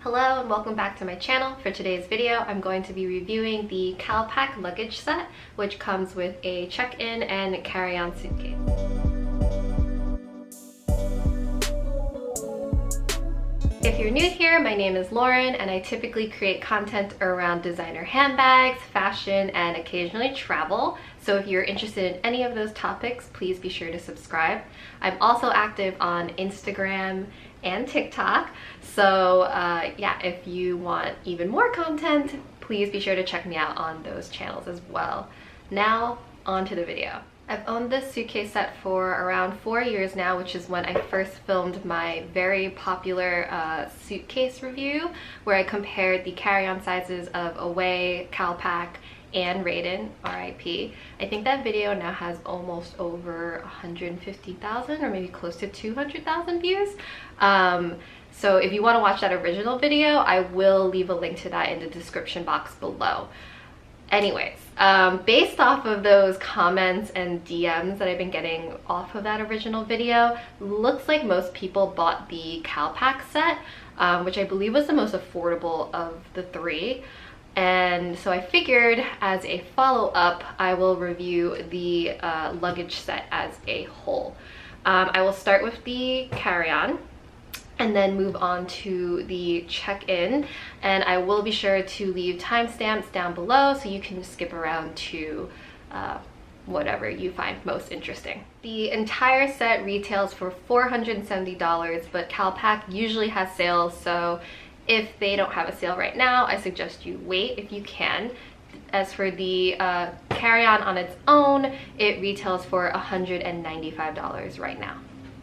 Hello and welcome back to my channel. For today's video, I'm going to be reviewing the Calpak Luggage set, which comes with a check-in and carry-on suitcase. If you're new here, my name is Lauren and I typically create content around designer handbags, fashion, and occasionally travel. So if you're interested in any of those topics, please be sure to subscribe. I'm also active on Instagram and TikTok. So yeah, if you want even more content, please be sure to check me out on those channels as well. Now, on to the video. I've owned this suitcase set for around 4 years now, which is when I first filmed my very popular suitcase review, where I compared the carry-on sizes of Away, Calpak, and Raiden, RIP. I think that video now has almost over 150,000 or maybe close to 200,000 views. So if you want to watch that original video, I will leave a link to that in the description box below. Anyways, based off of those comments and DMs that I've been getting off of that original video, looks like most people bought the Calpak set, which I believe was the most affordable of the three. And so I figured as a follow-up, I will review the luggage set as a whole. I will start with the carry-on and then move on to the check-in, and I will be sure to leave timestamps down below so you can skip around to whatever you find most interesting. The entire set retails for $470, but Calpak usually has sales, so if they don't have a sale right now, I suggest you wait if you can. As for the carry-on on its own, it retails for $195 right now.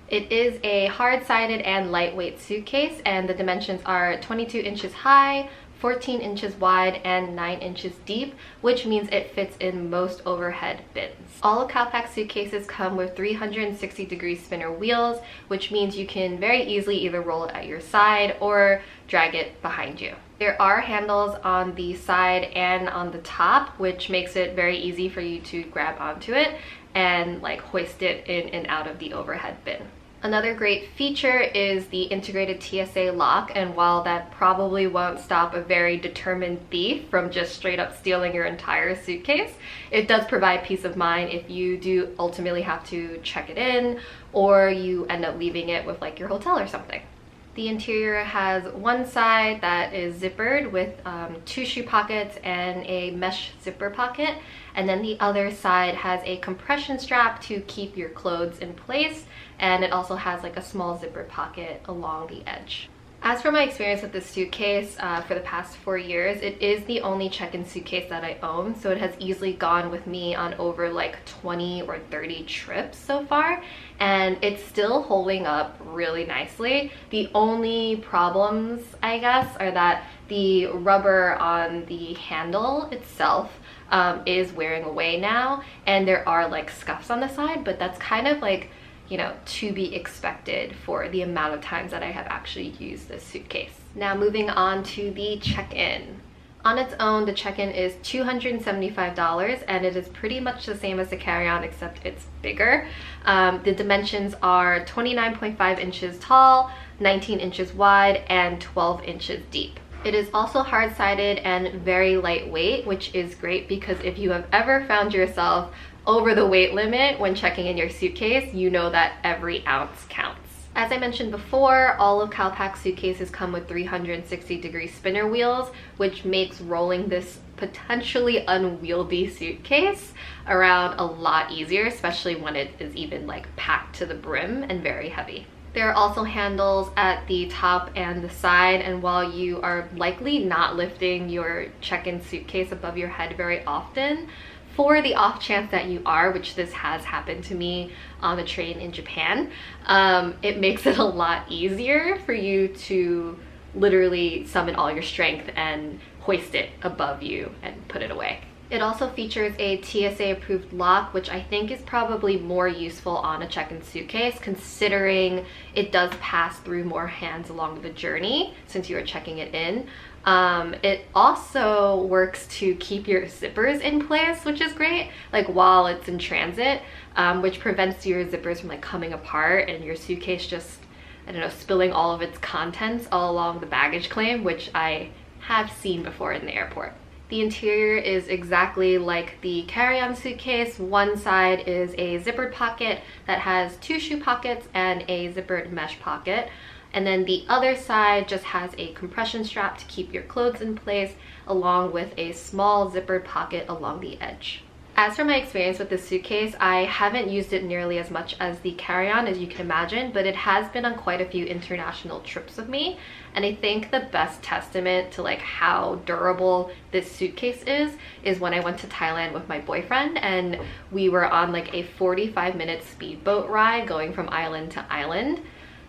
It is a hard-sided and lightweight suitcase, and the dimensions are 22 inches high, 14 inches wide, and 9 inches deep, which means it fits in most overhead bins. All of Calpak suitcases come with 360-degree spinner wheels, which means you can very easily either roll it at your side or drag it behind you. There are handles on the side and on the top, which makes it very easy for you to grab onto it and like hoist it in and out of the overhead bin. Another great feature is the integrated TSA lock, and while that probably won't stop a very determined thief from just straight up stealing your entire suitcase, it does provide peace of mind if you do ultimately have to check it in or you end up leaving it with like your hotel or something. The interior has one side that is zippered with 2 shoe pockets and a mesh zipper pocket, and then the other side has a compression strap to keep your clothes in place, and it also has like a small zipper pocket along the edge. As for my experience with this suitcase for the past 4 years, it is the only check-in suitcase that I own, so it has easily gone with me on over like 20 or 30 trips so far, and it's still holding up really nicely. The only problems, I guess, are that the rubber on the handle itself is wearing away now, and there are like scuffs on the side, but that's kind of like, you know, to be expected for the amount of times that I have actually used this suitcase. Now moving on to the check-in. On its own, the check-in is $275, and it is pretty much the same as the carry-on except it's bigger. The dimensions are 29.5 inches tall, 19 inches wide, and 12 inches deep. It is also hard-sided and very lightweight, which is great because if you have ever found yourself over the weight limit when checking in your suitcase, you know that every ounce counts. As I mentioned before, all of Calpak suitcases come with 360-degree spinner wheels, which makes rolling this potentially unwieldy suitcase around a lot easier, especially when it is even like packed to the brim and very heavy. There are also handles at the top and the side, and while you are likely not lifting your check-in suitcase above your head very often, for the off chance that you are, which this has happened to me on the train in Japan, it makes it a lot easier for you to literally summon all your strength and hoist it above you and put it away. It also features a TSA approved lock, which I think is probably more useful on a check-in suitcase considering it does pass through more hands along the journey since you are checking it in. It also works to keep your zippers in place, which is great, like while it's in transit, which prevents your zippers from like coming apart and your suitcase just I don't know, spilling all of its contents all along the baggage claim, which I have seen before in the airport. The interior is exactly like the carry-on suitcase. One side is a zippered pocket that has 2 shoe pockets and a zippered mesh pocket. And then the other side just has a compression strap to keep your clothes in place, along with a small zippered pocket along the edge. As for my experience with this suitcase, I haven't used it nearly as much as the carry-on, as you can imagine, but it has been on quite a few international trips with me. And I think the best testament to like how durable this suitcase is when I went to Thailand with my boyfriend, and we were on like a 45-minute speedboat ride going from island to island.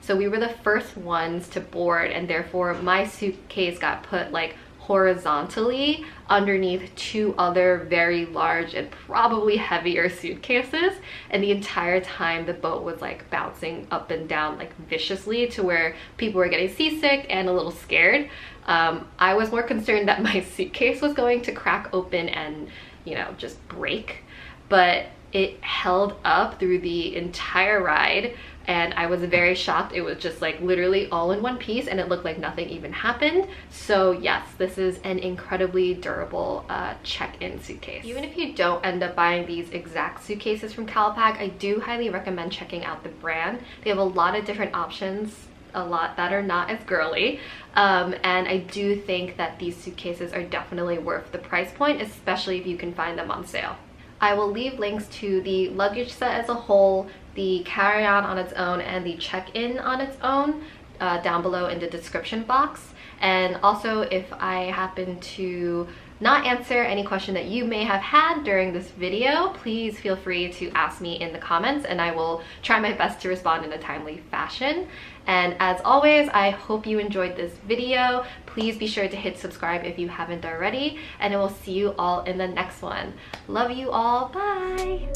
So we were the first ones to board, and therefore my suitcase got put like horizontally underneath 2 other very large and probably heavier suitcases, and the entire time the boat was like bouncing up and down like viciously to where people were getting seasick and a little scared. I was more concerned that my suitcase was going to crack open and, you know, just break, but it held up through the entire ride, and I was very shocked. It was just like literally all in one piece, and it looked like nothing even happened. So yes, this is an incredibly durable check-in suitcase. Even if you don't end up buying these exact suitcases from Calpak, I do highly recommend checking out the brand. They have a lot of different options, a lot that are not as girly, and I do think that these suitcases are definitely worth the price point, especially if you can find them on sale. I will leave links to the luggage set as a whole, the carry-on on its own, and the check-in on its own down below in the description box. And also, if I happen to not answer any question that you may have had during this video, please feel free to ask me in the comments, and I will try my best to respond in a timely fashion. And as always, I hope you enjoyed this video. Please be sure to hit subscribe if you haven't already, and I will see you all in the next one. Love you all. Bye!